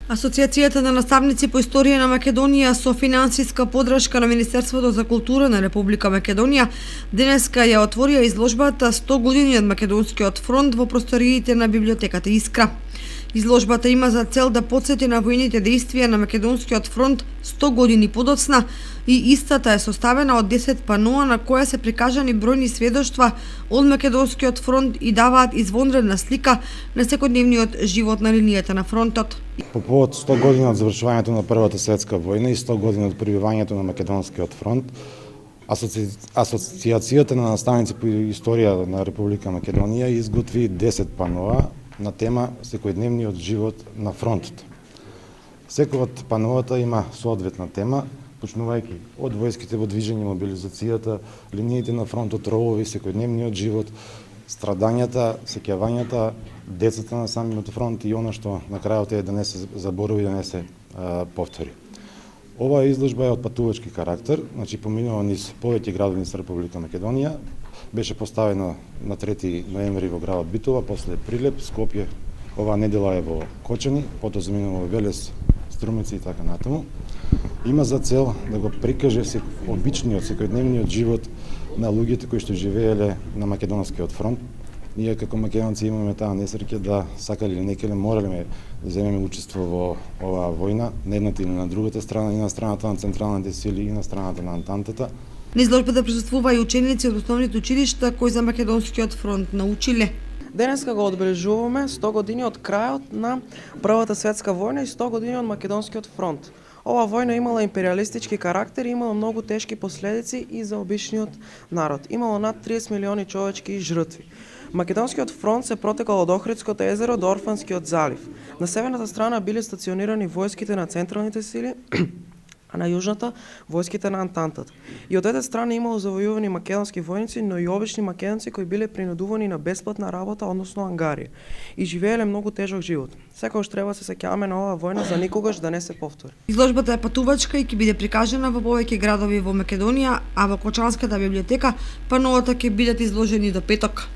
Асоцијацијата на наставници по историја на Македонија со финансиска подршка на Министерството за култура на Република Македонија денеска ја отворија изложбата 100 години од Македонскиот фронт во просториите на библиотеката Искра. Изложбата има за цел да потсети на војните действија на Македонскиот фронт 100 години подоцна и истата е составена од 10 паноа на која се прикажани бројни сведоштва од Македонскиот фронт и даваат извонредна слика на секојдневниот живот на линијата на фронтот. По повод 100 години од завршувањето на Првата светска војна и 100 години од прибивањето на Македонскиот фронт, Асоцијацијата на наставници по историја на Република Македонија изготви 10 паноа на тема секојдневниот живот на фронтот. Секој од пановата има соодветна тема, почнувајќи од војските во движење, мобилизацијата, линиите на фронтот, ровови, секојдневниот живот, страдањата, сеќавањата, децата на самиот фронт и она што на крајот е да не се заборови, да не се повтори. Оваа изложба е од патувачки карактер, значи поминува низ повеќе градови низ Република Македонија, беше поставена на 3 ноември во градот Битола, после Прилеп, Скопје, оваа недела е во Кочани, потоа заминува во Велес, Струмици и така натаму. Има за цел да го прикаже обичниот, секојдневниот живот на луѓето кои што живееле на Македонскиот фронт. Ние како македонци имаме таа несреќа да сакале или некеле морале да земеме учество во оваа војна, на едната или на другата страна, и на страната на централните сили и на страната на Антантата. На изложбата присуствува и ученици од основните училишта кои за Македонскиот фронт научиле. Денеска го одбележуваме 100 години од крајот на Првата светска војна и 100 години од Македонскиот фронт. Ова војна имала империалистички карактер и имала многу тешки последици и за обичниот народ. Имало над 30 милиони човечки жртви. Македонскиот фронт се протекал од Охридското езеро до Орфанскиот залив. На северната страна биле стационирани војските на централните сили, а на јужната војските на Антантата. И од двете страни имало завојувани македонски војници, но и обични македонци кои биле принудувани на бесплатна работа, односно ангарија, и живееле многу тежок живот. Секогаш треба да се сеќаваме на оваа војна за никогаш да не се повтори. Изложбата е патувачка и ќе биде прикажана во повеќе градови во Македонија, а во Кочанската библиотека пановата ќе бидат изложени до петок.